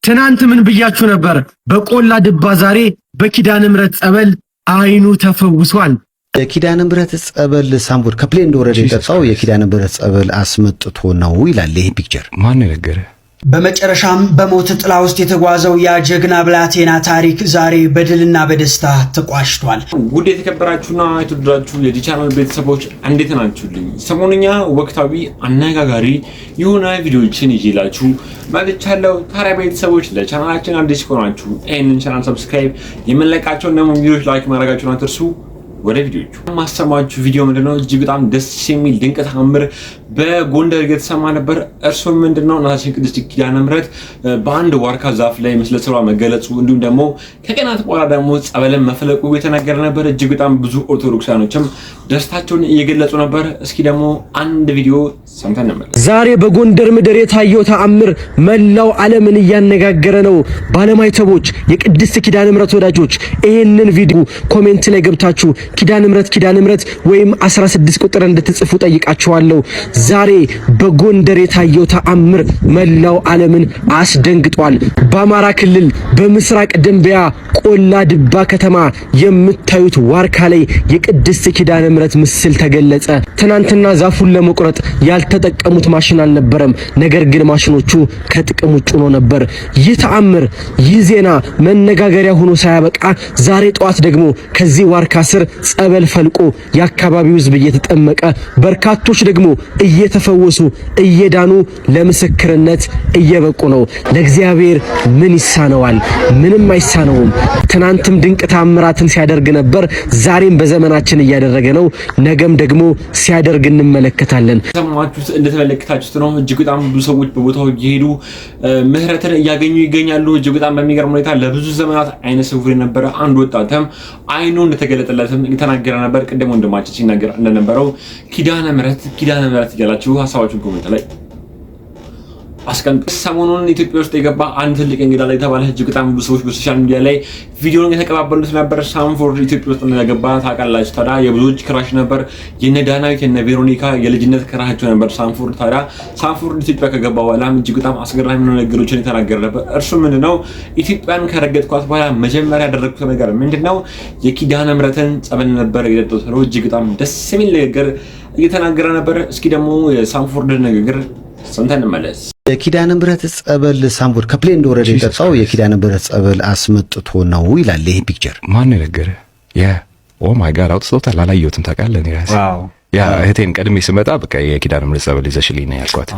ትናንት ምን ብያችሁ ነበር? በቆላ ድባ ዛሬ በኪዳነ ምሕረት ጸበል አይኑ ተፈውሷል። የኪዳነ ምሕረት ጸበል ሳምቡር ከፕሌን እንደወረደ የጠጣው የኪዳነ ምሕረት ጸበል አስመጥቶ ነው ይላል ይሄ ፒክቸር። ማን ነገረ? በመጨረሻም በሞት ጥላ ውስጥ የተጓዘው ያ ጀግና ብላቴና ታሪክ ዛሬ በድልና በደስታ ተቋጭቷል። ውድ የተከበራችሁና የተወደዳችሁ የዚህ ቻናል ቤተሰቦች እንዴት ናችሁልኝ? ሰሞኑኛ ወቅታዊ አነጋጋሪ የሆነ ቪዲዮዎችን ይዤላችሁ መጥቻለሁ። ታዲያ ቤተሰቦች ለቻናላችን አዲስ ከሆናችሁ ይህንን ቻናል ሰብስክራይብ፣ የምንለቃቸውን ደግሞ ቪዲዮዎች ላይክ ማድረጋችሁን አትርሱ። ወደ ቪዲዮቹ ማሰማችሁ ቪዲዮ ምንድነው? እጅግ በጣም ደስ የሚል ድንቅ ተአምር በጎንደር እየተሰማ ነበር። እርሱም ምንድነው? እናታችን ቅድስት ኪዳነ ምሕረት በአንድ ዋርካ ዛፍ ላይ ምስለ ስሯ መገለጹ እንዲሁም ደግሞ ከቀናት በኋላ ደግሞ ጸበልን መፈለቁ የተነገረ ነበር። እጅግ በጣም ብዙ ኦርቶዶክሳኖችም ደስታቸውን እየገለጹ ነበር። እስኪ ደግሞ አንድ ቪዲዮ ሰምተን እንመለስ። ዛሬ በጎንደር ምድር የታየው ተአምር መላው ዓለምን እያነጋገረ ነው። ባለማይተቦች፣ የቅድስት ኪዳነ ምሕረት ወዳጆች ይሄንን ቪዲዮ ኮሜንት ላይ ገብታችሁ ኪዳነ ምሕረት ወይም 16 ቁጥር እንድትጽፉ ጠይቃችኋለሁ። ዛሬ በጎንደር የታየው ተአምር መላው ዓለምን አስደንግጧል። በአማራ ክልል በምስራቅ ደንቢያ ቆላ ድባ ከተማ የምታዩት ዋርካ ላይ የቅድስት ኪዳነ ምሕረት ምስል ተገለጸ። ትናንትና ዛፉን ለመቁረጥ ያልተጠቀሙት ማሽን አልነበረም፣ ነገር ግን ማሽኖቹ ከጥቅም ውጭ ሆኖ ነበር። ይህ ተአምር፣ ይህ ዜና መነጋገሪያ ሆኖ ሳያበቃ ዛሬ ጠዋት ደግሞ ከዚህ ዋርካ ስር ጸበል ፈልቆ የአካባቢው ሕዝብ እየተጠመቀ በርካቶች ደግሞ እየተፈወሱ እየዳኑ ለምስክርነት እየበቁ ነው። ለእግዚአብሔር ምን ይሳነዋል? ምንም አይሳነውም። ትናንትም ድንቅ ተአምራትን ሲያደርግ ነበር፣ ዛሬም በዘመናችን እያደረገ ነው፣ ነገም ደግሞ ሲያደርግ እንመለከታለን። ሰማችሁት፣ እንደተመለከታችሁት ነው። እጅግ በጣም ብዙ ሰዎች በቦታው እየሄዱ ምህረትን እያገኙ ይገኛሉ። እጅግ በጣም በሚገርም ሁኔታ ለብዙ ዘመናት አይነ ስውር የነበረ አንድ ወጣትም አይኑ እንደተገለጠለትም የተናገረ ነበር። ቀደም ወንድማችን ሲናገር እንደነበረው ኪዳነ ምሕረት እያላችሁ ሀሳባችሁን ኮሜንት ላይ አስቀምጡ። ሰሞኑን ኢትዮጵያ ውስጥ የገባ አንድ ትልቅ እንግዳ ላይ ተባለ። እጅግ በጣም ብዙ ሰዎች በሶሻል ሚዲያ ላይ ቪዲዮውን የተቀባበሉት ነበር። ሳንፎርድ ኢትዮጵያ ውስጥ እንደገባ ታውቃላችሁ። ታዲያ የብዙዎች ክራሽ ነበር። የነ ዳናዊት የነ ቬሮኒካ የልጅነት ክራሻቸው ነበር ሳንፎርድ። ታዲያ ሳንፎርድ ኢትዮጵያ ከገባ በኋላ እጅግ በጣም አስገራሚ ነገሮችን የተናገረ ነበር። እርሱ ምንድነው? ኢትዮጵያን ከረገጥኳት በኋላ መጀመሪያ ያደረኩት ነገር ምንድነው? የኪዳነ ምሕረትን ጸበል ነበር የጠጣሁት ነው። እጅግ በጣም ደስ የሚል ነገር እየተናገረ ነበር። እስኪ ደግሞ የሳንፎርድ ንግግር ሰምተን እንመለስ። የኪዳነ ምሕረት ጸበል ሳምቡር ከፕሌን እንደወረደ የጠጣው የኪዳነ ምሕረት ጸበል አስመጥቶ ነው ይላል ይሄ ፒክቸር። ማን ነገረ? ኦ ማይ ጋድ አውጥቶታል። አላየሁትም ታውቃለህ። እኔ ራሴ ያ እህቴን ቀድሜ ስመጣ በቃ የኪዳነ ምሕረት ጸበል ይዘሽልኝ ነው ያልኳት።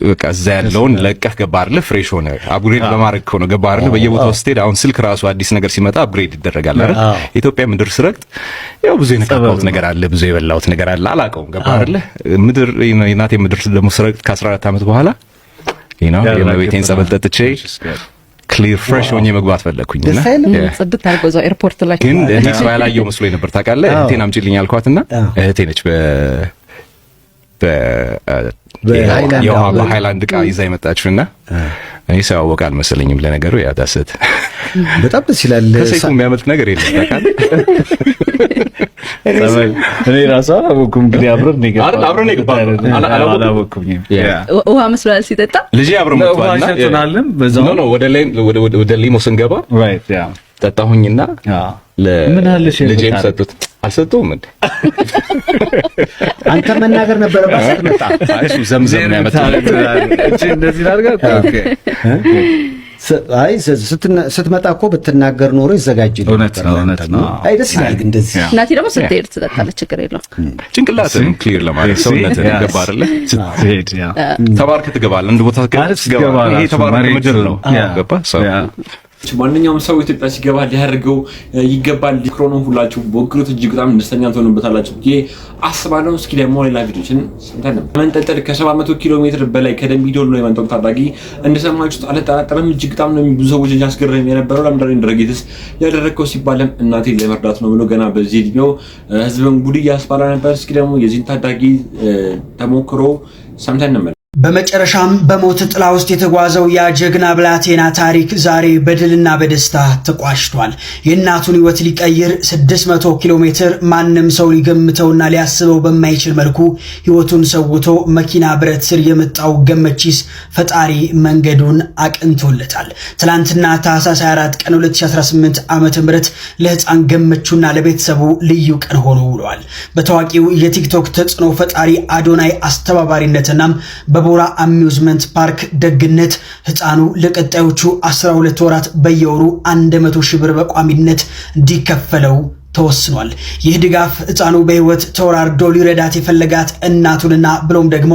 በቃ እዛ ያለውን ለቀህ ገባ አይደለ? ፍሬሽ ሆነ አፕግሬድ በማድረግ ነው ገባ አይደለ? በየቦታው ስትሄድ አሁን ስልክ ራሱ አዲስ ነገር ሲመጣ አፕግሬድ ይደረጋል አይደል? ኢትዮጵያ ምድር ስረግጥ ያው ብዙ የነካካሁት ነገር አለ፣ ብዙ የበላሁት ነገር አለ። አላውቀውም ገባ አይደለ? ምድር የእናቴ ምድር ደግሞ ስረግጥ ከ14 ዓመት በኋላ የእመቤቴን ጸበል ጠጥቼ ክሊር ፍሬሽ ሆኜ መግባት ፈለኩኝና ጽድት አድርጎ እዛው ኤርፖርት ላይ ግን እኔ ሰው ያላየው መስሎኝ ነበር ታውቃለህ። እህቴን አምጪልኝ አልኳትና እህቴ ነች የውሃ በሃይላንድ ዕቃ ይዛ የመጣችውና እኔ ሰው ያወቃ አልመሰለኝም። ለነገሩ ያ ዳሰት በጣም ደስ ይላል። ከሰይፉ የሚያመልጥ ነገር የለም ታውቃለህ። እኔ ራሷ አላወኩም። እንግዲህ አብረን አላወኩም። ውሃ መስሏል ሲጠጣ ልጄ አብረን መጥቷልና ነው ወደ ሊሞ ስንገባ ጠጣሁኝና ምን አለሽ ልጄም ሰጡት። አልሰጡም እንዴ? አንተ መናገር ነበረባት ስትመጣ። እሱ ዘምዘም ነው ያመጣው። እቺ እንደዚህ አድርጋ ኦኬ። አይ ስትመጣ እኮ ብትናገር ኖሮ ይዘጋጅልኝ። እውነት ነው። አይ ደስ ይላል። ግን እንደዚህ እናቴ ደግሞ ስትሄድ ትጠጣለች፣ ችግር የለውም። ጭንቅላትን ክሊር ለማድረግ ሰውነትን ገባ አይደለ? ስትሄድ ተባርከ ትገባለህ። አንድ ቦታ ትገባ። ይሄ ተባረከ ምድር ነው ገባ ሰው ማንኛውም ሰው ኢትዮጵያ ሲገባ ሊያደርገው ይገባል። ዲክሮኖ ሁላችሁ በወክሉት እጅግ በጣም ደስተኛ ትሆኑበታላችሁ ብዬ አስባለሁ። እስኪ ደግሞ ሌላ ቪዲዮችን ሰምተን መንጠልጠል ከ700 ኪሎ ሜትር በላይ ከደንቢ ዶሎ የመንጠቅ ታዳጊ እንደሰማችሁት አልጠራጠርም። እጅግ በጣም ነው ብዙ ሰዎች ያስገረም የነበረው። ለምንድነው እንደረጋግጥስ ያደረከው ሲባልም እናቴ ለመርዳት ነው ብሎ ገና በዚህ እድሜው ህዝብን ጉድ እያስባለ ነበር። እስኪ ደግሞ የዚህን ታዳጊ ተሞክሮ ሰምተን በመጨረሻም በሞት ጥላ ውስጥ የተጓዘው ያ ጀግና ብላቴና ታሪክ ዛሬ በድልና በደስታ ተቋጭቷል። የእናቱን ሕይወት ሊቀይር 600 ኪሎ ሜትር ማንም ሰው ሊገምተውና ሊያስበው በማይችል መልኩ ሕይወቱን ሰውቶ መኪና ብረት ስር የመጣው ገመቺስ ፈጣሪ መንገዱን አቅንቶለታል። ትላንትና ታህሳስ 24 ቀን 2018 ዓመተ ምህረት ለሕፃን ገመቹና ለቤተሰቡ ልዩ ቀን ሆኖ ውሏል። በታዋቂው የቲክቶክ ተጽዕኖ ፈጣሪ አዶናይ አስተባባሪነትና በቦራ አሚውዝመንት ፓርክ ደግነት ሕፃኑ ለቀጣዮቹ 12 ወራት በየወሩ 100 ሺህ ብር በቋሚነት እንዲከፈለው ተወስኗል። ይህ ድጋፍ ሕፃኑ በህይወት ተወራርዶ ሊረዳት የፈለጋት እናቱንና ብሎም ደግሞ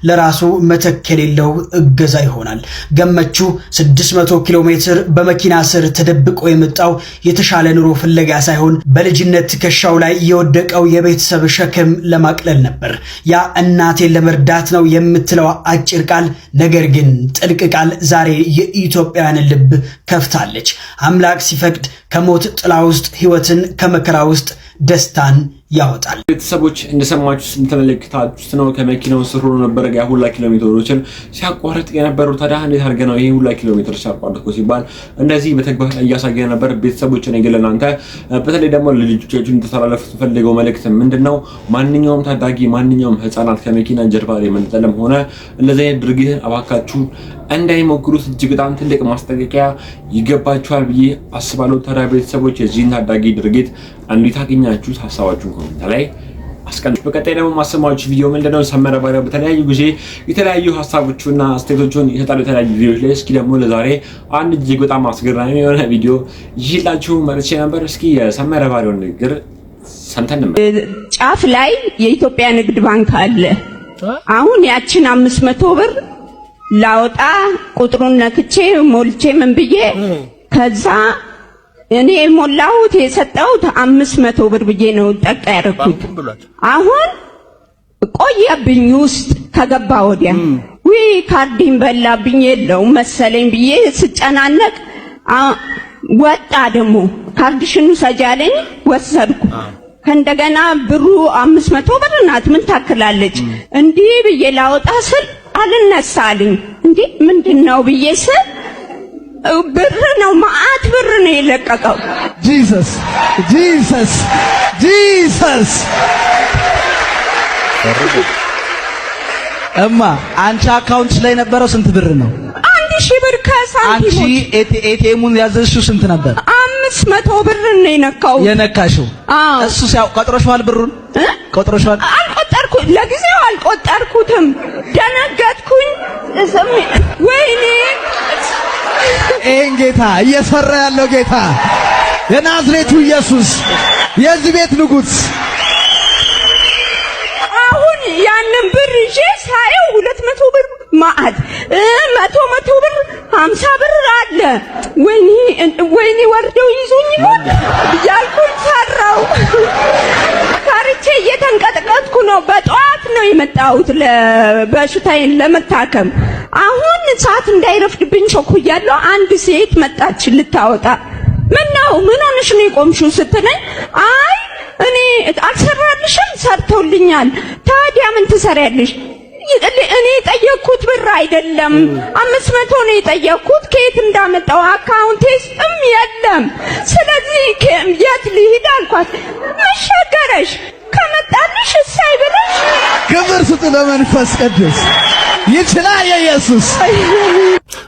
ለራሱ መተክ የሌለው እገዛ ይሆናል። ገመቹ 600 ኪሎ ሜትር በመኪና ስር ተደብቆ የመጣው የተሻለ ኑሮ ፍለጋ ሳይሆን በልጅነት ትከሻው ላይ የወደቀው የቤተሰብ ሸክም ለማቅለል ነበር። ያ እናቴን ለመርዳት ነው የምትለው አጭር ቃል ነገር ግን ጥልቅ ቃል ዛሬ የኢትዮጵያውያንን ልብ ከፍታለች። አምላክ ሲፈቅድ ከሞት ጥላ ውስጥ ህይወትን ከመከራ ውስጥ ደስታን ያወጣል። ቤተሰቦች እንደሰማችሁ ስንተመለከታችሁት ነው ከመኪናው ስር ሆኖ ነበር ያ ሁላ ኪሎ ሜትሮችን ሲያቋርጥ የነበረው። ታዲያ እንዴት አድርገ ነው ይሄ ሁላ ኪሎ ሜትር ሲያቋርጥ ሲባል እንደዚህ በተግባር እያሳየ ነበር። ቤተሰቦች ነው ለእናንተ በተለይ ደግሞ ለልጆቻችሁ እንድታስተላልፉ ፈልገው መልእክት ምንድነው? ማንኛውም ታዳጊ ማንኛውም ህፃናት ከመኪና ጀርባ ላይ መንጠለም ሆነ እንደዚህ አይነት ድርጊት አባካችሁ እንዳይሞክሩት እጅግ በጣም ትልቅ ማስጠንቀቂያ ይገባችኋል ብዬ አስባለሁ። ታዲያ ቤተሰቦች የዚህን ታዳጊ ድርጊት እንዴት አገኛችሁት? ሀሳባችሁን ኮሜንት ላይ አስቀምጡ። በቀጣይ ደግሞ ማሰማችሁ ቪዲዮ ምንድነው? ሰመረ ባሪያው በተለያዩ ጊዜ የተለያዩ ሀሳቦችና አስተያየቶችን ይሰጣሉ የተለያዩ ቪዲዮዎች ላይ። እስኪ ደግሞ ለዛሬ አንድ እጅግ በጣም አስገራሚ የሆነ ቪዲዮ ይዤላችሁ መጥቼ ነበር። እስኪ የሰመረ ባሪያውን ንግግር ሰምተን ጫፍ ላይ የኢትዮጵያ ንግድ ባንክ አለ። አሁን ያችን 500 ብር ላውጣ ቁጥሩን ነክቼ ሞልቼ ምን ብዬ ከዛ እኔ ሞላሁት የሰጠሁት 500 ብር ብዬ ነው ጠቃ ያደረኩት። አሁን ቆየብኝ ውስጥ ከገባ ወዲያ ወይ ካርዲን በላብኝ የለው መሰለኝ ብዬ ስጨናነቅ ወጣ። ደግሞ ካርድሽኑ ሰጃለኝ ወሰድኩ። ከእንደገና ብሩ 500 ብር ናት ምን ታክላለች። እንዲህ ብዬ ላወጣ ስል አልነሳልኝ። እንዴ ምንድነው ብዬ ስል ብር ነው ማአት ብር ነው የለቀቀው። ጂሰስ ጂሰስ ጂሰስ። እማ አንቺ አካውንት ላይ ነበረው ስንት ብር ነው? 1000 ብር ከሳንቲም። አንቺ ኤቲኤሙን ያዘዝሽው ስንት ነበር? 500 ብር ነው የነካው። የነካሽው እሱ ሲያው ቆጥሮሻል? ብሩን ቆጥሮሻል? አልቆጠርኩ ለጊዜው አልቆጠርኩትም። ደነገጥኩኝ። ወይኔ ይሄን ጌታ እየሰራ ያለው ጌታ የናዝሬቱ ኢየሱስ የዚህ ቤት ንጉሥ አሁን ያንን ብር ይዤ ሳየው 200 ብር ማአት 100 ብር 50 ብር አለ። ወይኔ ወርደው ይዙኝ ይሆን ያልኩኝ ፈራው። ካርቼ እየተንቀጥቀጥኩ ነው። በጠዋት ነው የመጣሁት በሽታዬን ለመታከም። አሁን ሰዓት እንዳይረፍድብኝ ቸኩያለሁ። አንድ ሴት መጣች ልታወጣ። ምነው ምን ሆነሽ ነው የቆምሽው ስትለኝ አይ እኔ አልሰራልሽም ሰርተውልኛል። ታዲያ ምን ትሰሪያለሽ? እኔ የጠየቅኩት ብር አይደለም 500 ነው የጠየቅኩት። ከየት እንዳመጣው አካውንቴ ውስጥም የለም። ስለዚህ የት ልሂድ አልኳት። መሸገረሽ ከመጣልሽ እሳይ ብለሽ ክብር ስጥ ለመንፈስ ቅዱስ። ይችላል ኢየሱስ።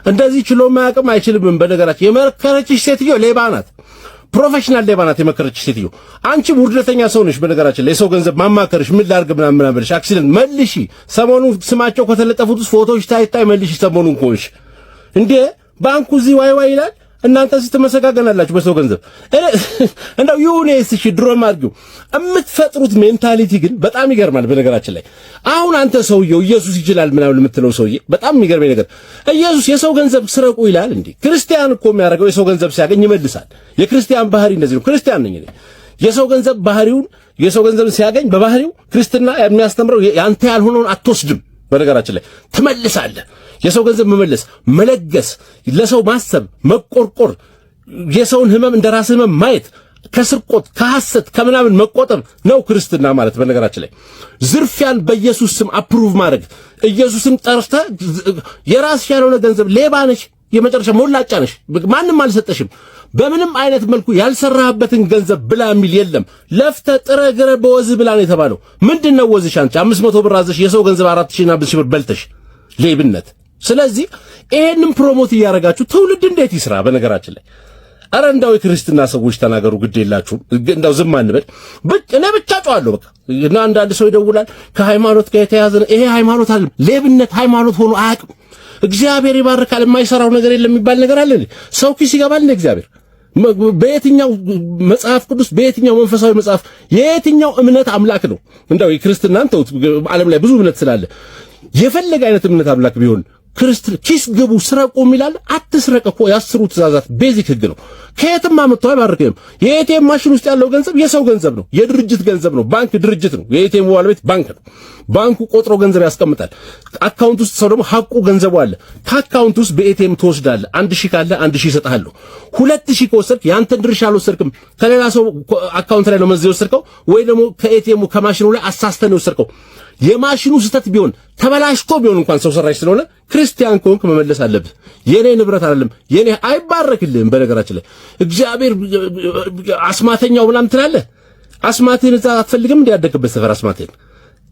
እንደዚህ ችሎ ማያውቅም አይችልም። በነገራችን የመከረችሽ ሴትዮ ሌባ ናት። ፕሮፌሽናል ሌባ ናት የመከረችሽ ሴትዮ። አንቺ ውርደተኛ ሰው ነሽ። በነገራችን ላይ የሰው ገንዘብ ማማከርሽ ምን ላድርግ ምናምን ብለሽ አክሲደንት መልሺ። ሰሞኑን ስማቸው ከተለጠፉት ውስጥ ፎቶዎች ታይታይ መልሺ። ሰሞኑን ኮንሽ እንዴ ባንኩ እዚህ ዋይ ዋይ ይላል። እናንተ ስትመሰጋገናላችሁ በሰው ገንዘብ። እንደው ዩኔስ እሺ ድሮም አድርጊው። የምትፈጥሩት ሜንታሊቲ ግን በጣም ይገርማል። በነገራችን ላይ አሁን አንተ ሰውየው ኢየሱስ ይችላል ምናምን የምትለው ሰውዬ በጣም የሚገርመኝ ነገር ኢየሱስ የሰው ገንዘብ ስረቁ ይላል እንዴ? ክርስቲያን እኮ የሚያደርገው የሰው ገንዘብ ሲያገኝ ይመልሳል። የክርስቲያን ባህሪ እንደዚህ ነው። ክርስቲያን ነኝ እኔ። የሰው ገንዘብ ባህሪውን የሰው ገንዘብ ሲያገኝ በባህሪው ክርስትና የሚያስተምረው ያንተ ያልሆነውን አትወስድም። በነገራችን ላይ ትመልሳለህ። የሰው ገንዘብ መመለስ፣ መለገስ፣ ለሰው ማሰብ፣ መቆርቆር፣ የሰውን ህመም እንደራስ ህመም ማየት ከስርቆት ከሐሰት ከምናምን መቆጠብ ነው ክርስትና ማለት። በነገራችን ላይ ዝርፊያን በኢየሱስ ስም አፕሩቭ ማድረግ፣ ኢየሱስን ጠርተህ የራስሽ ያልሆነ ገንዘብ ሌባ ነሽ፣ የመጨረሻ ሞላጫ ነሽ፣ ማንም አልሰጠሽም፣ በምንም አይነት መልኩ ያልሰራህበትን ገንዘብ ብላ የሚል የለም። ለፍተህ ጥረህ ግረህ በወዝህ ብላ ነው የተባለው። ምንድነው ወዝሽ? አንቺ 500 ብር አዘሽ የሰው ገንዘብ 4000 እና 5000 ብር በልተሽ ሌብነት። ስለዚህ ይሄንን ፕሮሞት እያደረጋችሁ ትውልድ እንዴት ይስራ? በነገራችን ላይ አረ እንዳው የክርስትና ሰዎች ተናገሩ፣ ግድ የላችሁም። እንዳው ዝም አንበል። እኔ ብቻ ጫዋለሁ በቃ። እና አንዳንድ ሰው ይደውላል ከሃይማኖት ጋር የተያዘ ነው። ይሄ ሃይማኖት አይደለም። ሌብነት ሃይማኖት ሆኖ አያውቅም። እግዚአብሔር ይባርካል፣ የማይሰራው ነገር የለም የሚባል ነገር አለ። ሰው ኪስ ይገባል እንደ እግዚአብሔር። በየትኛው መጽሐፍ ቅዱስ፣ በየትኛው መንፈሳዊ መጽሐፍ፣ የየትኛው እምነት አምላክ ነው? እንዳው የክርስትናን ተውት፣ ዓለም ላይ ብዙ እምነት ስላለ የፈለገ አይነት እምነት አምላክ ቢሆን ኪስ ግቡ ስረቁ የሚላል። አትስረቅ እኮ የአስሩ ትእዛዛት ቤዚክ ህግ ነው። ከየትም አመጣው አይባርክም። የኤቲኤም ማሽን ውስጥ ያለው ገንዘብ የሰው ገንዘብ ነው፣ የድርጅት ገንዘብ ነው። ባንክ ድርጅት ነው። የኤቲኤም ባለቤት ባንክ ነው። ባንኩ ቆጥሮ ገንዘብ ያስቀምጣል። አካውንት ውስጥ ሰው ደግሞ ሐቁ ገንዘቡ አለ። ከአካውንት ውስጥ በኤቲኤም ትወስዳለህ። 1000 ካለ 1000 ይሰጣሉ። 2000 ከወሰድክ ያንተን ድርሻ አልወሰድክም። ከሌላ ሰው አካውንት ላይ ነው መዘዝ የወሰድከው፣ ወይ ደግሞ ከኤቲኤሙ ከማሽኑ ላይ አሳስተን ነው የወሰድከው። የማሽኑ ስህተት ቢሆን ተበላሽቶ ቢሆን እንኳን ሰው ሰራሽ ስለሆነ ክርስቲያን ከሆንክ መመለስ አለብህ። የኔ ንብረት አይደለም የኔ አይባረክልህም። በነገራችን ላይ እግዚአብሔር አስማተኛው ምናምን ትላለህ። አስማትህን እዛ አትፈልግም እንዲያደግበት ሰፈር አስማትህን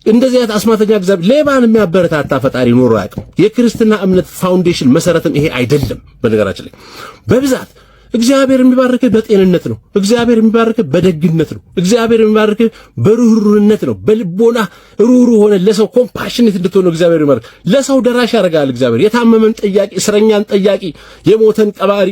እንደዚህ አይነት አስማተኛ እግዚአብሔር ሌባን የሚያበረታታ ፈጣሪ ኖሮ አያውቅም። የክርስትና እምነት ፋውንዴሽን መሰረትም ይሄ አይደለም። በነገራችን ላይ በብዛት እግዚአብሔር የሚባርክህ በጤንነት ነው። እግዚአብሔር የሚባርክህ በደግነት ነው። እግዚአብሔር የሚባርክህ በሩህሩህነት ነው። በልቦና ሩህሩህ ሆነ ለሰው ኮምፓሽኔት እንድትሆን እግዚአብሔር ይባርክ። ለሰው ደራሽ ያደርጋል እግዚአብሔር። የታመመን ጠያቂ፣ እስረኛን ጠያቂ፣ የሞተን ቀባሪ፣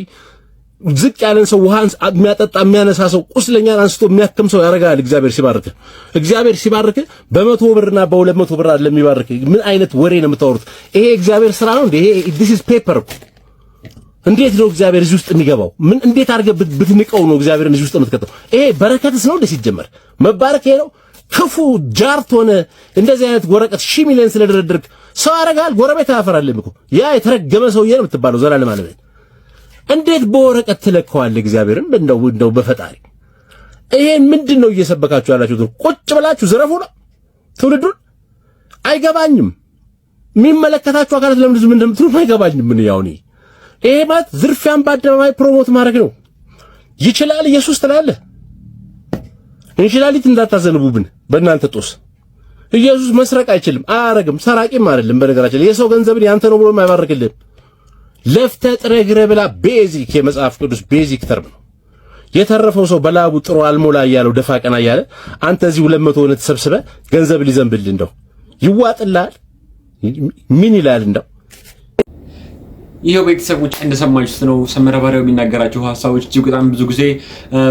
ዝቅ ያለን ሰው ውሃን የሚያጠጣ የሚያነሳ ሰው፣ ቁስለኛን አንስቶ የሚያክም ሰው ያደርጋል እግዚአብሔር ሲባርክህ። እግዚአብሔር ሲባርክህ በ100 ብርና በ200 ብር አይደለም የሚባርክህ። ምን አይነት ወሬ ነው የምታወሩት? ይሄ እግዚአብሔር ስራ ነው እንዴ? ይሄ this is paper። እንዴት ነው እግዚአብሔር እዚህ ውስጥ የሚገባው? ምን እንዴት አድርገህ ብትንቀው ነው እግዚአብሔርን እዚህ ውስጥ የምትከተው? ይሄ በረከትስ ነው እንደ ሲጀመር መባረክ ይሄ ነው። ክፉ ጃርት ሆነ እንደዚህ አይነት ወረቀት 1,000 ሚሊዮን ስለደረደርክ ሰው ያደርጋል። ጎረቤት አያፈራልም እኮ ያ የተረገመ ሰውዬ ነው የምትባለው ዘላለም አለበት። እንዴት በወረቀት ትለካዋለህ እግዚአብሔርን? እንደው በፈጣሪ ይሄን ምንድነው እየሰበካችሁ ያላችሁት? ቁጭ ብላችሁ ዘረፉ ነው ትውልዱን። አይገባኝም። የሚመለከታችሁ አካላት ለምን እንደምትሉ አይገባኝም። ምን ያው ነው ይሄ ማለት ዝርፊያን በአደባባይ ፕሮሞት ማድረግ ነው። ይችላል ኢየሱስ ትላለህ። እንሽላሊት እንዳታዘንቡብን በእናንተ ጦስ። ኢየሱስ መስረቅ አይችልም፣ አያረግም፣ ሰራቂም አይደለም። በነገራችን የሰው ገንዘብን ያንተ ነው ብሎ የማይባርክልህ። ለፍተህ ጥረህ ግረህ ብላ ቤዚክ የመጽሐፍ ቅዱስ ቤዚክ ተርም ነው። የተረፈው ሰው በላቡ ጥሮ አልሞላ እያለው ደፋ ቀና እያለ አንተ እዚህ 200 ሆነ ተሰብስበህ ገንዘብ ሊዘንብል እንደው ይዋጥልሃል። ምን ይላል እንደው ይሄው ቤተሰቦች እንደሰማችሁት ነው። ሰመረ ባሪያው የሚናገራቸው ሀሳቦች እጅግ በጣም ብዙ ጊዜ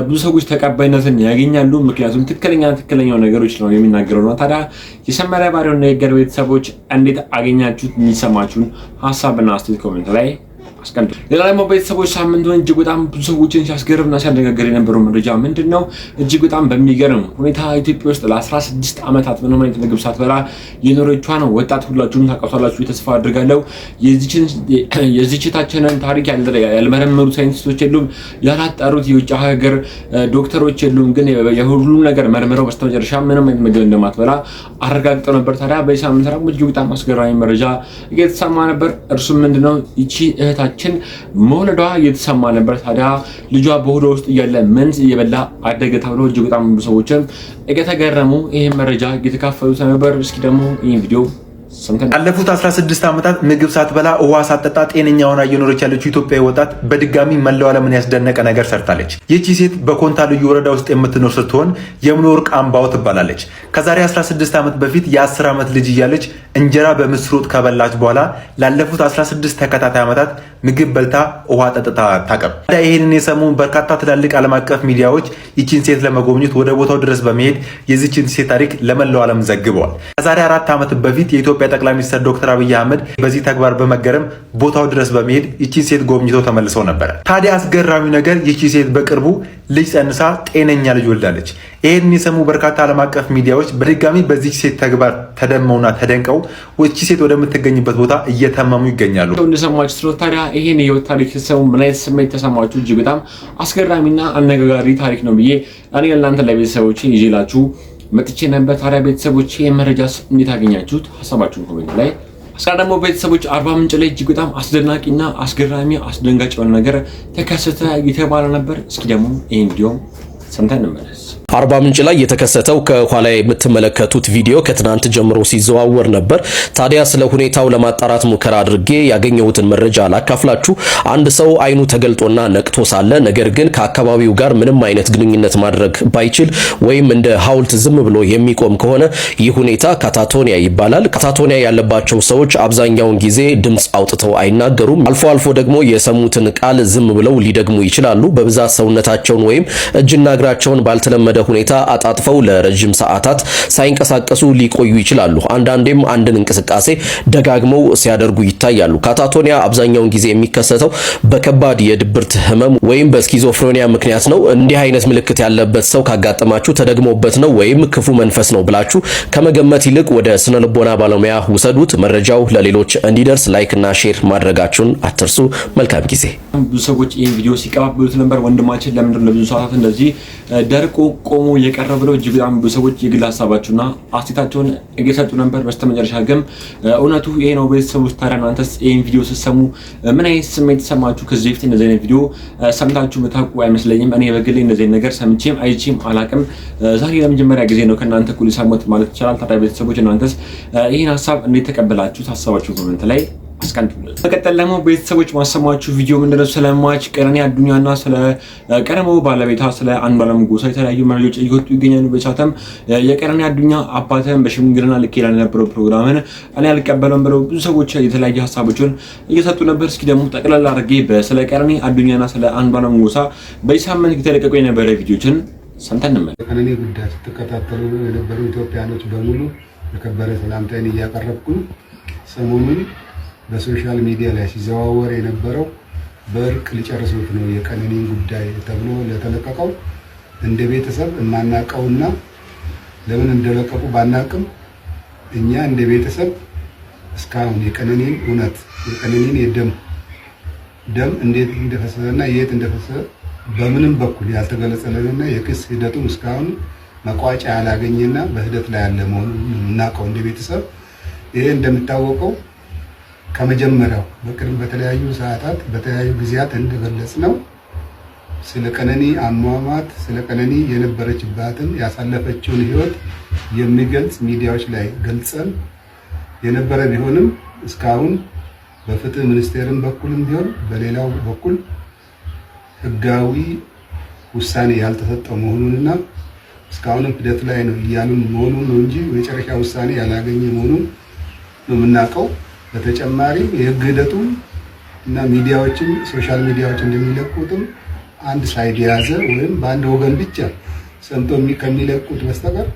ብዙ ሰዎች ተቀባይነትን ያገኛሉ። ምክንያቱም ትክክለኛው ነገሮች ነው የሚናገረው ነው። ታዲያ የሰመረ ባሪያው ነገር ቤተሰቦች እንዴት አገኛችሁት? የሚሰማችሁን ሀሳብና አስተያየት ኮሜንት ላይ አስቀምጡ። ሌላ ደግሞ ቤተሰቦች ሳምንቱን እጅግ በጣም ብዙ ሰዎችን ሲያስገርምና ሲያነጋገር የነበረው መረጃ ምንድነው? እጅግ በጣም በሚገርም ሁኔታ ኢትዮጵያ ውስጥ ለ16 ዓመታት ምንም አይነት ምግብ ሳትበላ የኖረቿን ወጣት ሁላችሁም ታውቃላችሁ ተስፋ አድርጋለሁ። የዚህችታችንን ታሪክ ያልመረመሩ ሳይንቲስቶች የሉም፣ ያላጣሩት የውጭ ሀገር ዶክተሮች የሉም። ግን የሁሉም ነገር መርምረው በስተመጨረሻ ምንም አይነት ምግብ እንደማትበላ አረጋግጠው ነበር። ታዲያ በዚህ ሳምንት ደግሞ እጅግ በጣም አስገራሚ መረጃ እየተሰማ ነበር። እርሱም ምንድነው? ይቺ እህታችን መውለዷ እየተሰማ ነበር። ታዲያ ልጇ በሆዷ ውስጥ እያለ ምን እየበላ አደገ ተብሎ እጅግ በጣም ብዙ ሰዎችም እየተገረሙ ይሄን መረጃ እየተካፈሉት ነበር። እስኪ ደግሞ ይሄን ቪዲዮ ያለፉት 16 ዓመታት ምግብ ሳትበላ ውሃ ሳትጠጣ ጤነኛ ሆና እየኖረች ያለችው ኢትዮጵያዊ ወጣት በድጋሚ መላው ዓለምን ያስደነቀ ነገር ሰርታለች። ይህቺ ሴት በኮንታ ልዩ ወረዳ ውስጥ የምትኖር ስትሆን የምኖር ቃምባው ትባላለች። ከዛሬ 16 ዓመት በፊት የ10 ዓመት ልጅ እያለች እንጀራ በምስር ወጥ ከበላች በኋላ ላለፉት 16 ተከታታይ ዓመታት ምግብ በልታ ውሃ ጠጥታ አታውቅም። ይህንን የሰሙ በርካታ ትላልቅ ዓለም አቀፍ ሚዲያዎች ይህችን ሴት ለመጎብኘት ወደ ቦታው ድረስ በመሄድ የዚህችን ሴት ታሪክ ለመላው ዓለም ዘግበዋል። ከዛሬ 4 ዓመት በፊት የኢትዮጵያ የኢትዮጵያ ጠቅላይ ሚኒስትር ዶክተር አብይ አህመድ በዚህ ተግባር በመገረም ቦታው ድረስ በመሄድ ይቺን ሴት ጎብኝተው ተመልሰው ነበር። ታዲያ አስገራሚው ነገር ይቺ ሴት በቅርቡ ልጅ ጸንሳ ጤነኛ ልጅ ወልዳለች። ይህን የሰሙ በርካታ ዓለም አቀፍ ሚዲያዎች በድጋሚ በዚህ ሴት ተግባር ተደመውና ተደንቀው ይቺ ሴት ወደምትገኝበት ቦታ እየተመሙ ይገኛሉ። እንደሰማችሁ ስለ ታዲያ ይሄን የህይወት ታሪክ ሰው ምን አይነት ስሜት ተሰማችሁ? እጅግ በጣም አስገራሚና አነጋጋሪ ታሪክ ነው ብዬ እኔ ለእናንተ ለቤተሰቦቼ ይዤላችሁ መጥቼ ነበር። ታዲያ ቤተሰቦቼ የመረጃስ እንዴት አገኛችሁት? ሀሳባችሁን ኮሜንት ላይ አስቀድሞ ቤተሰቦች አርባ ምንጭ ላይ እጅግ በጣም አስደናቂና አስገራሚ አስደንጋጭ የሆነ ነገር ተከሰተ እየተባለ ነበር። እስኪ ደግሞ ይሄን ቪዲዮ ሰምተን እንመለስ። አርባ ምንጭ ላይ የተከሰተው ከኋላ የምትመለከቱት ቪዲዮ ከትናንት ጀምሮ ሲዘዋወር ነበር። ታዲያ ስለ ሁኔታው ለማጣራት ሙከራ አድርጌ ያገኘሁትን መረጃ ላካፍላችሁ። አንድ ሰው አይኑ ተገልጦና ነቅቶ ሳለ ነገር ግን ከአካባቢው ጋር ምንም አይነት ግንኙነት ማድረግ ባይችል ወይም እንደ ሐውልት ዝም ብሎ የሚቆም ከሆነ ይህ ሁኔታ ካታቶኒያ ይባላል። ካታቶኒያ ያለባቸው ሰዎች አብዛኛውን ጊዜ ድምፅ አውጥተው አይናገሩም። አልፎ አልፎ ደግሞ የሰሙትን ቃል ዝም ብለው ሊደግሙ ይችላሉ። በብዛት ሰውነታቸውን ወይም እጅና እግራቸውን ባልተለመደ ሁኔታ አጣጥፈው ለረጅም ሰዓታት ሳይንቀሳቀሱ ሊቆዩ ይችላሉ። አንዳንዴም አንድን እንቅስቃሴ ደጋግመው ሲያደርጉ ይታያሉ። ካታቶኒያ አብዛኛውን ጊዜ የሚከሰተው በከባድ የድብርት ህመም ወይም በስኪዞፍሬኒያ ምክንያት ነው። እንዲህ አይነት ምልክት ያለበት ሰው ካጋጠማችሁ ተደግሞበት ነው ወይም ክፉ መንፈስ ነው ብላችሁ ከመገመት ይልቅ ወደ ስነ ልቦና ባለሙያ ውሰዱት። መረጃው ለሌሎች እንዲደርስ ላይክ እና ሼር ማድረጋችሁን አትርሱ። መልካም ጊዜ። ብዙ ሰዎች ይህን ቪዲዮ ሲቀባበሉት ነበር። ወንድማችን ለምንድን ነው ለብዙ ሰዓታት እንደዚህ ደርቆ ቆሞ የቀረ ብለው እጅግ በጣም ብዙ ሰዎች የግል ሀሳባቸውና አስተያየታቸውን እየሰጡ ነበር። በስተመጨረሻ ግን እውነቱ ይሄ ነው። ቤተሰቦች ታዲያ እናንተስ ይህን ቪዲዮ ስትሰሙ ምን አይነት ስሜት ተሰማችሁ? ከዚህ በፊት እንደዚህ አይነት ቪዲዮ ሰምታችሁ የምታውቁ አይመስለኝም። እኔ በግሌ እንደዚህ አይነት ነገር ሰምቼም አይቼም አላቅም። ዛሬ ለመጀመሪያ ጊዜ ነው ከእናንተ እኩል ሰሞት ማለት ይቻላል። ታዲያ ቤተሰቦች እናንተስ ይህን ሀሳብ እንዴት ተቀበላችሁት? ሀሳባችሁ ኮሜንት ላይ አስቀምጡልን። በቀጠል ደግሞ ቤተሰቦች ማሰማችሁ ቪዲዮ ምንድነው ስለ ሟች ቀነኒ አዱኛና ስለ ቀድሞ ባለቤቷ ስለ አንዱዓለም ጎሳ የተለያዩ መረጃዎች እየወጡ ይገኛሉ። በቻተም የቀነኒ አዱኛ አባተን በሽምግልና ልክ ይላል የነበረው ፕሮግራምን እኔ አልቀበለም ብለው ብዙ ሰዎች የተለያዩ ሀሳቦችን እየሰጡ ነበር። እስኪ ደግሞ ጠቅላላ አድርጌ ስለ ቀነኒ አዱኛና ስለ አንዱዓለም ጎሳ በዚህ ሳምንት የተለቀቁ የነበረ ቪዲዮችን ሰምተን እንመለስ። ቀነኒ ጉዳይ ስትከታተሉ የነበሩ ኢትዮጵያኖች በሙሉ የከበረ ሰላምታዬን እያቀረብኩ ሰሞኑን በሶሻል ሚዲያ ላይ ሲዘዋወር የነበረው በእርቅ ሊጨርሱት ነው የቀነኒን ጉዳይ ተብሎ ለተለቀቀው እንደ ቤተሰብ የማናውቀውና ለምን እንደለቀቁ ባናውቅም እኛ እንደ ቤተሰብ እስካሁን የቀነኒን እውነት የቀነኒን ደም እንዴት እንደፈሰሰና የት እንደፈሰሰ በምንም በኩል ያልተገለጸልንና የክስ ሂደቱን እስካሁን መቋጫ ያላገኘና በሂደት ላይ ያለ መሆኑን የምናውቀው እንደ ቤተሰብ። ይሄ እንደሚታወቀው ከመጀመሪያው በቅርብ በተለያዩ ሰዓታት በተለያዩ ጊዜያት እንደገለጽ ነው ስለ ቀነኒ አሟሟት ስለ ቀነኒ የነበረችባትን ያሳለፈችውን ህይወት የሚገልጽ ሚዲያዎች ላይ ገልጸን የነበረ ቢሆንም እስካሁን በፍትህ ሚኒስቴርም በኩልም ቢሆን በሌላው በኩል ህጋዊ ውሳኔ ያልተሰጠው መሆኑንና እስካሁንም ሂደት ላይ ነው እያሉን መሆኑን ነው እንጂ የመጨረሻ ውሳኔ ያላገኘ መሆኑን ነው የምናውቀው። በተጨማሪም የህግ ሂደቱ እና ሚዲያዎችን ሶሻል ሚዲያዎች እንደሚለቁትም አንድ ሳይድ የያዘ ወይም በአንድ ወገን ብቻ ሰምቶ ከሚለቁት በስተቀር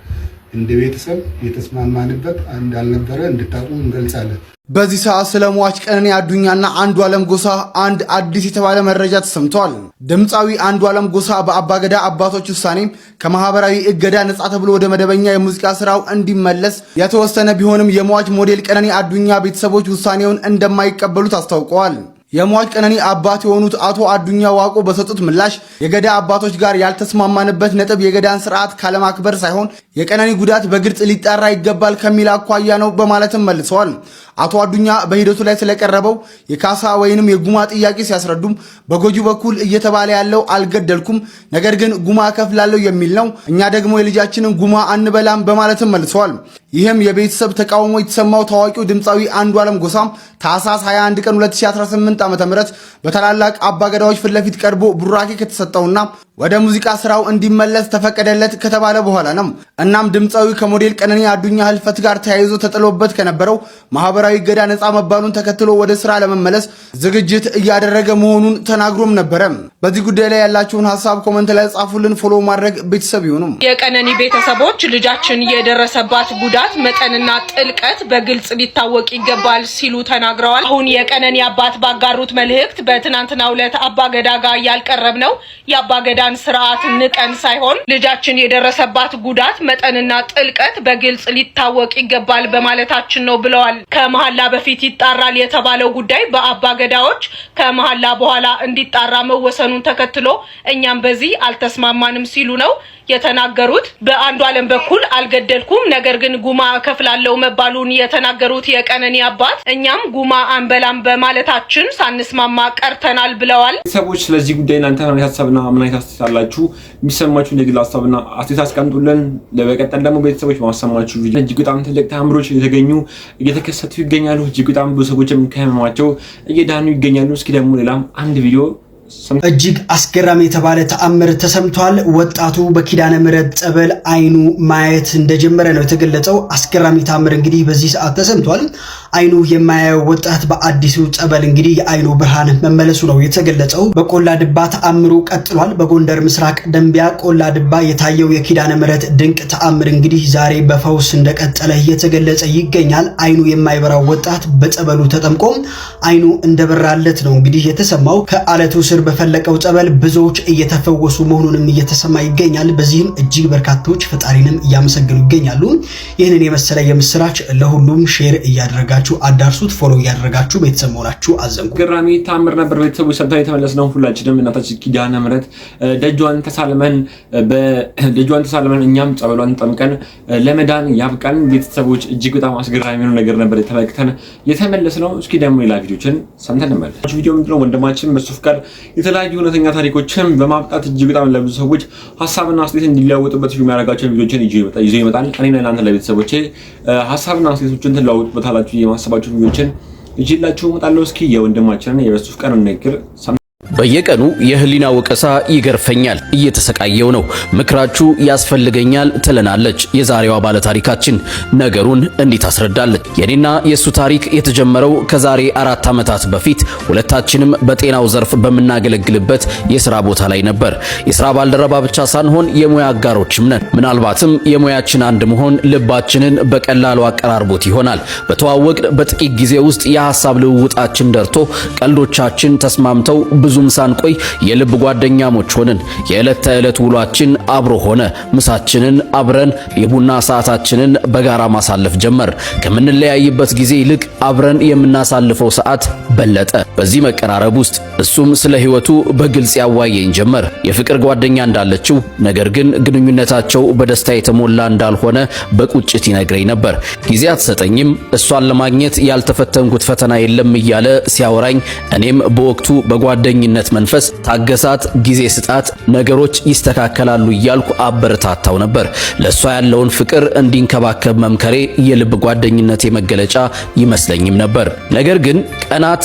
እንደ ቤተሰብ የተስማማንበት እንዳልነበረ እንድታቁ እንገልጻለን። በዚህ ሰዓት ስለ ሟች ቀነኒ አዱኛና አንዱዓለም ጎሳ አንድ አዲስ የተባለ መረጃ ተሰምቷል። ድምፃዊ አንዱዓለም ጎሳ በአባገዳ አባቶች ውሳኔ ከማህበራዊ እገዳ ነጻ ተብሎ ወደ መደበኛ የሙዚቃ ስራው እንዲመለስ የተወሰነ ቢሆንም የሟች ሞዴል ቀነኒ አዱኛ ቤተሰቦች ውሳኔውን እንደማይቀበሉት አስታውቀዋል። የሟች ቀነኒ አባት የሆኑት አቶ አዱኛ ዋቆ በሰጡት ምላሽ የገዳ አባቶች ጋር ያልተስማማንበት ነጥብ የገዳን ስርዓት ካለማክበር ሳይሆን የቀነኒ ጉዳት በግልጽ ሊጣራ ይገባል ከሚል አኳያ ነው በማለትም መልሰዋል። አቶ አዱኛ በሂደቱ ላይ ስለቀረበው የካሳ ወይንም የጉማ ጥያቄ ሲያስረዱም በጎጂ በኩል እየተባለ ያለው አልገደልኩም፣ ነገር ግን ጉማ ከፍላለሁ የሚል ነው። እኛ ደግሞ የልጃችንን ጉማ አንበላም በማለትም መልሰዋል። ይህም የቤተሰብ ተቃውሞ የተሰማው ታዋቂው ድምፃዊ አንዱዓለም ጎሳም ታህሳስ 21 ቀን 2018 ዓ.ም በታላላቅ አባገዳዎች ፊት ለፊት ቀርቦ ቡራኬ ከተሰጠውና ወደ ሙዚቃ ስራው እንዲመለስ ተፈቀደለት ከተባለ በኋላ ነው። እናም ድምፃዊ ከሞዴል ቀነኒ አዱኛ ህልፈት ጋር ተያይዞ ተጥሎበት ከነበረው ማህበራዊ እገዳ ነፃ መባሉን ተከትሎ ወደ ስራ ለመመለስ ዝግጅት እያደረገ መሆኑን ተናግሮም ነበረ። በዚህ ጉዳይ ላይ ያላችሁን ሐሳብ ኮሜንት ላይ ጻፉልን። ፎሎ ማድረግ ቤተሰብ ይሁኑ። የቀነኒ ቤተሰቦች ልጃችን የደረሰባት ጉዳት መጠንና ጥልቀት በግልጽ ሊታወቅ ይገባል ሲሉ ተናግረዋል። አሁን የቀነኒ አባት ባጋሩት መልእክት በትናንትናው ዕለት አባገዳ ጋር ያልቀረብ ነው የአባገዳን ስርዓት ንቀን ሳይሆን ልጃችን የደረሰባት ጉዳት መጠንና ጥልቀት በግልጽ ሊታወቅ ይገባል በማለታችን ነው ብለዋል። ከመሐላ በፊት ይጣራል የተባለው ጉዳይ በአባገዳዎች ከመሐላ በኋላ እንዲጣራ መወሰኑን ተከትሎ እኛም በዚህ አልተስማማንም ሲሉ ነው የተናገሩት። በአንዱ ዓለም በኩል አልገደልኩም ነገር ግን ጉማ እከፍላለሁ መባሉን የተናገሩት የቀነኒ አባት እኛም ጉማ አንበላም በማለታችን ሳንስማማ ቀርተናል ብለዋል። ሰዎች ስለዚህ ጉዳይ እናንተ ምን ሐሳብና ምን አይታስተላላችሁ? የሚሰማችሁ የግል ሐሳብና አስተያየት አስቀምጡልን። ለበቀጣይ ደግሞ ቤተሰቦች ማሰማችሁ ቪዲዮ እጅግ በጣም ትልቅ ተአምሮች እየተከሰቱ ይገኛሉ። እጅግ በጣም ብዙ ሰዎችም ከህመማቸው እየዳኑ ይገኛሉ። እስኪ ደግሞ ሌላም አንድ ቪዲዮ እጅግ አስገራሚ የተባለ ተአምር ተሰምቷል። ወጣቱ በኪዳነ ምሕረት ጸበል አይኑ ማየት እንደጀመረ ነው የተገለጸው። አስገራሚ ተአምር እንግዲህ በዚህ ሰዓት ተሰምቷል። አይኑ የማያየው ወጣት በአዲሱ ጸበል እንግዲህ የአይኑ ብርሃን መመለሱ ነው የተገለጸው። በቆላ ድባ ተአምሩ ቀጥሏል። በጎንደር ምስራቅ ደንቢያ ቆላ ድባ የታየው የኪዳነ ምሕረት ድንቅ ተአምር እንግዲህ ዛሬ በፈውስ እንደቀጠለ እየተገለጸ ይገኛል። አይኑ የማይበራው ወጣት በጸበሉ ተጠምቆ አይኑ እንደበራለት ነው እንግዲህ የተሰማው። ከአለቱ ስር በፈለቀው ጸበል ብዙዎች እየተፈወሱ መሆኑንም እየተሰማ ይገኛል። በዚህም እጅግ በርካቶች ፈጣሪንም እያመሰገኑ ይገኛሉ። ይህንን የመሰለ የምስራች ለሁሉም ሼር እያደረጋችሁ አዳርሱት። ፎሎ እያደረጋችሁ ቤተሰብ መሆናችሁ አዘንኩ። ገራሚ ተአምር ነበር። ቤተሰቦች ሰምተን የተመለስነው ሁላችንም እናታችን ኪዳነ ምሕረት ደጇን ተሳልመን እኛም ጸበሏን ጠምቀን ለመዳን ያብቃን። ቤተሰቦች እጅግ በጣም አስገራሚ ነው ነገር ነበር የተመለከተን የተመለስነው። እስኪ ደግሞ ሌላ ቪዲዮችን ሰምተን እንመለስ። ቪዲዮ ምንድነው? ወንድማችን በሱፍ ጋር የተለያዩ እውነተኛ ታሪኮችን በማምጣት እጅግ በጣም ለብዙ ሰዎች ሐሳብና አስተያየት እንዲለዋወጡበት የሚያደርጋቸው ቪዲዮችን ይዞ ይመጣል። እኔና እናንተ ለቤተሰቦቼ ሐሳብና አስተያየቶችን ትለዋወጡበታላችሁ የማሰባችሁ ቪዲዮችን ይዤላችሁ እመጣለሁ። እስኪ የወንድማችንን የበሱፍ ቀን ንግግር በየቀኑ የህሊና ወቀሳ ይገርፈኛል፣ እየተሰቃየው ነው፣ ምክራችሁ ያስፈልገኛል ትለናለች የዛሬዋ ባለ ታሪካችን። ነገሩን እንዲህ ታስረዳለች። የኔና የሱ ታሪክ የተጀመረው ከዛሬ 4 ዓመታት በፊት ሁለታችንም በጤናው ዘርፍ በምናገለግልበት የሥራ ቦታ ላይ ነበር። የሥራ ባልደረባ ብቻ ሳንሆን የሙያ አጋሮችም ነን። ምናልባትም የሙያችን አንድ መሆን ልባችንን በቀላሉ አቀራርቦት ይሆናል። በተዋወቅን በጥቂት ጊዜ ውስጥ የሐሳብ ልውውጣችን ደርቶ ቀልዶቻችን ተስማምተው ብዙም ሳንቆይ የልብ ጓደኛሞች ሆንን። የዕለት ተዕለት ውሏችን አብሮ ሆነ። ምሳችንን አብረን፣ የቡና ሰዓታችንን በጋራ ማሳለፍ ጀመር። ከምንለያይበት ጊዜ ይልቅ አብረን የምናሳልፈው ሰዓት በለጠ። በዚህ መቀራረብ ውስጥ እሱም ስለ ሕይወቱ በግልጽ ያዋየኝ ጀመር። የፍቅር ጓደኛ እንዳለችው ነገር ግን ግንኙነታቸው በደስታ የተሞላ እንዳልሆነ በቁጭት ይነግረኝ ነበር። ጊዜ አትሰጠኝም፣ እሷን ለማግኘት ያልተፈተንኩት ፈተና የለም እያለ ሲያወራኝ እኔም በወቅቱ በጓደኝነት መንፈስ ታገሳት፣ ጊዜ ስጣት፣ ነገሮች ይስተካከላሉ እያልኩ አበረታታው ነበር። ለሷ ያለውን ፍቅር እንዲንከባከብ መምከሬ የልብ ጓደኝነት የመገለጫ ይመስለኝም ነበር። ነገር ግን ቀናት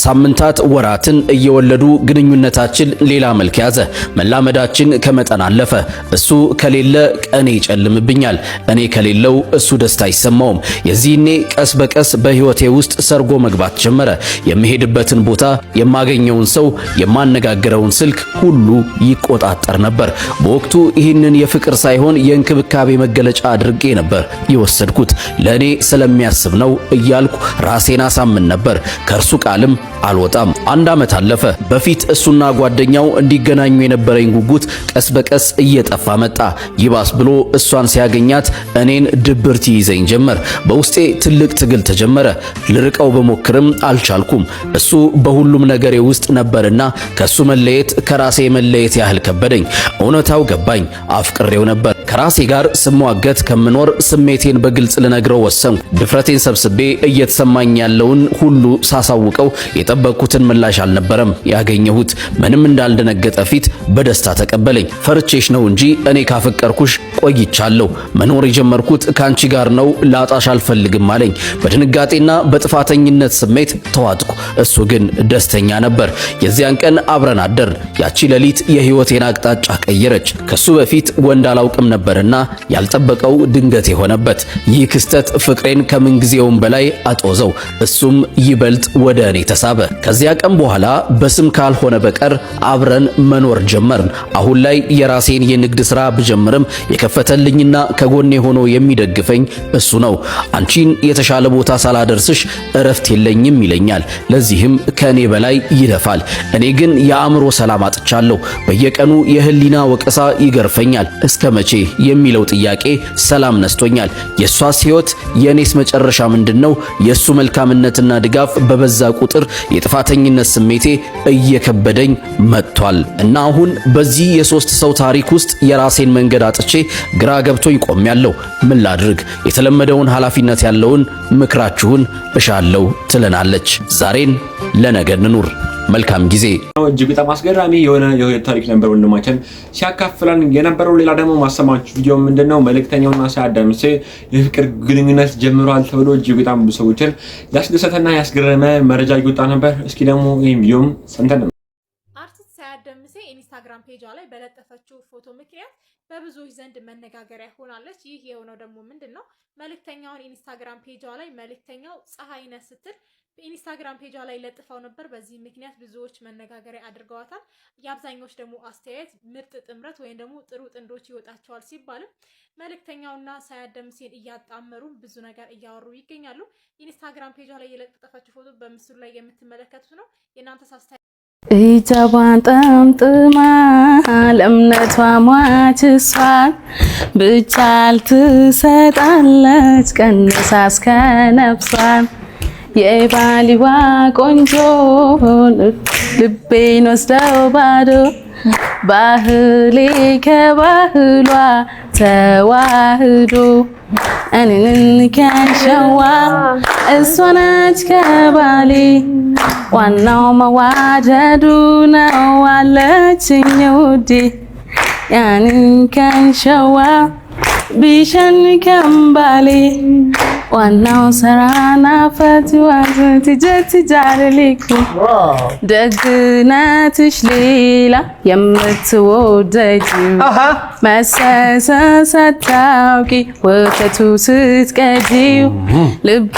ሳምንታት ወራትን እየወለዱ ግንኙነታችን ሌላ መልክ ያዘ። መላመዳችን ከመጠን አለፈ። እሱ ከሌለ ቀኔ ይጨልምብኛል፣ እኔ ከሌለው እሱ ደስታ አይሰማውም። የዚህኔ ቀስ በቀስ በህይወቴ ውስጥ ሰርጎ መግባት ጀመረ። የምሄድበትን ቦታ፣ የማገኘውን ሰው፣ የማነጋገረውን ስልክ ሁሉ ይቆጣጠር ነበር። በወቅቱ ይህንን የፍቅር ሳይሆን የእንክብካቤ መገለጫ አድርጌ ነበር የወሰድኩት። ለእኔ ስለሚያስብ ነው እያልኩ ራሴን አሳምን ነበር። ከእርሱ ቃልም አልወጣም። 1 ዓመት አለፈ። በፊት እሱና ጓደኛው እንዲገናኙ የነበረኝ ጉጉት ቀስ በቀስ እየጠፋ መጣ። ይባስ ብሎ እሷን ሲያገኛት እኔን ድብርት ይይዘኝ ጀመር። በውስጤ ትልቅ ትግል ተጀመረ። ልርቀው በሞክርም አልቻልኩም። እሱ በሁሉም ነገሬ ውስጥ ነበርና ከሱ መለየት ከራሴ መለየት ያህል ከበደኝ። እውነታው ገባኝ። አፍቅሬው ነበር። ከራሴ ጋር ስሟገት ከምኖር ስሜቴን በግልጽ ልነግረው ወሰንኩ። ድፍረቴን ሰብስቤ እየተሰማኝ ያለውን ሁሉ ሳሳውቀው የጠበቅኩትን ምላሽ አልነበረም ያገኘሁት። ምንም እንዳልደነገጠ ፊት በደስታ ተቀበለኝ። ፈርቼሽ ነው እንጂ እኔ ካፈቀርኩሽ ቆይቻለሁ። መኖር የጀመርኩት ካንቺ ጋር ነው፣ ላጣሽ አልፈልግም አለኝ። በድንጋጤና በጥፋተኝነት ስሜት ተዋጥኩ። እሱ ግን ደስተኛ ነበር። የዚያን ቀን አብረን አደር። ያቺ ሌሊት የህይወቴን አቅጣጫ ቀየረች። ከሱ በፊት ወንድ አላውቅም ነበርና ያልጠበቀው ድንገት የሆነበት ይህ ክስተት ፍቅሬን ከምንጊዜውም በላይ አጦዘው። እሱም ይበልጥ ወደ እኔ ተሳበ። ከዚያ ቀን በኋላ በስም ካልሆነ በቀር አብረን መኖር ጀመርን። አሁን ላይ የራሴን የንግድ ሥራ ብጀምርም የከፈተልኝና ከጎኔ ሆኖ የሚደግፈኝ እሱ ነው። አንቺን የተሻለ ቦታ ሳላደርስሽ እረፍት የለኝም ይለኛል። ለዚህም ከኔ በላይ ይለፋል። እኔ ግን የአእምሮ ሰላም አጥቻለሁ። በየቀኑ የህሊና ወቀሳ ይገርፈኛል። እስከ መቼ የሚለው ጥያቄ ሰላም ነስቶኛል። የሷስ ህይወት የኔስ መጨረሻ ምንድነው? የሱ መልካምነትና ድጋፍ በበዛ ቁጥር የጥፋተኝነት ስሜቴ እየከበደኝ መጥቷል እና አሁን በዚህ የሶስት ሰው ታሪክ ውስጥ የራሴን መንገድ አጥቼ ግራ ገብቶኝ ቆሜያለሁ። ምን ላድርግ? የተለመደውን ኃላፊነት ያለውን ምክራችሁን እሻለሁ ትለናለች። ዛሬን ለነገ እንኑር። መልካም ጊዜ። እጅግ በጣም አስገራሚ የሆነ የህይወት ታሪክ ነበር ወንድማችን ሲያካፍለን የነበረው። ሌላ ደግሞ ማሰማችሁ ቪዲዮ ምንድነው መልእክተኛውና ሳያት ደምሴ የፍቅር ግንኙነት ጀምሯል ተብሎ እጅግ በጣም ብዙ ሰዎችን ያስደሰተና ያስገረመ መረጃ እየወጣ ነበር። እስኪ ደግሞ ይሄን ቪዲዮም ሰምተን አርቲስት ሳያት ደምሴ ኢንስታግራም ፔጇ ላይ በለጠፈችው ፎቶ ምክንያት በብዙዎች ዘንድ መነጋገሪያ ሆናለች። ይህ የሆነው ደግሞ ምንድነው መልእክተኛውን ኢንስታግራም ፔጇ ላይ መልእክተኛው ፀሐይነህ ስትል በኢንስታግራም ፔጇ ላይ ለጥፋው ነበር። በዚህ ምክንያት ብዙዎች መነጋገሪያ አድርገዋታል። የአብዛኞች ደግሞ አስተያየት ምርጥ ጥምረት ወይም ደግሞ ጥሩ ጥንዶች ይወጣቸዋል ሲባልም መልእክተኛውና ሳያት ደምሴን እያጣመሩ ብዙ ነገር እያወሩ ይገኛሉ። ኢንስታግራም ፔጇ ላይ የለጠፈችው ፎቶ በምስሉ ላይ የምትመለከቱት ነው። የእናንተስ አስተያየት? እጃቧን ጠምጥማ ለእምነቷ ሟች እሷን ብቻ ትሰጣለች ቀንሳ እስከ ነፍሷን የባሊዋ ቆንጆ ልቤን ወስደው ባዶ ባህሌ ከባህሏ ተዋህዶ እኔን ከንሸዋ እሷ ነች ከባሌ ዋናው መዋደዱ ነው አለችኝ ውዴ ያንን ከንሸዋ ቢሸን ከምባሌ ዋናው ሰራና ፈትዋት ትጀት ጃርሊኩ ደግነትሽ ሌላ የምትወደጂው መሰሰት ታውቂ ወተቱ ስትቀጂው ልቤ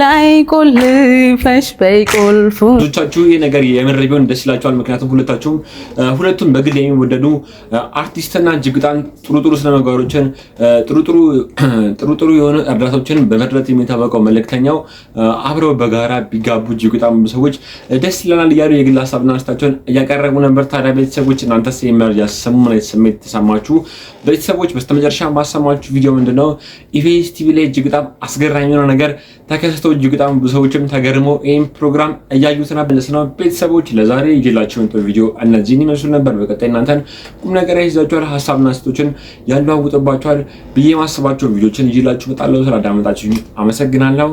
ላይ ቁልፈሽ በይቁልፉ። ብዙዎቻችሁ ይህ ነገር የምር ቢሆን ደስ ይላችኋል። ምክንያቱም ሁለቱም በግል የሚወደዱ አርቲስትና እጅግ በጣም ጥሩ ስለነገሮችን ጥሩ የሆነ እርዳታዎችን በመድረስ የሚታወቀው መልእክተኛው አብረው በጋራ ቢጋቡ እጅግ በጣም ሰዎች ደስ ይለናል እያሉ የግል ሀሳብና አስተያየታቸውን እያቀረቡ ነበር። ታዲያ ቤተሰቦች እናንተስ የመረጃ ሰሙን ስሜት ተሰማችሁ? ቤተሰቦች በስተመጨረሻ ማሰማችሁ ቪዲዮ ምንድነው ኢቢኤስ ቲቪ ላይ እጅግ በጣም አስገራሚ የሆነ ነገር ተከስቶ እጅግ በጣም ብዙ ሰዎችም ተገርመው ይህን ፕሮግራም እያዩት ነው። ቤተሰቦች ለዛሬ ይዤላችሁ ቪዲዮ እነዚህን ይመስሉ ነበር። በቀጣይ እናንተን ቁም ነገር ይዛችኋል፣ ሀሳብና አስተያየቶችን ያለዋውጥባችኋል ብዬ ማስባቸው ቪዲዮችን ይዤላችሁ እመጣለሁ። ስላዳመጣችሁኝ አመሰግናለሁ።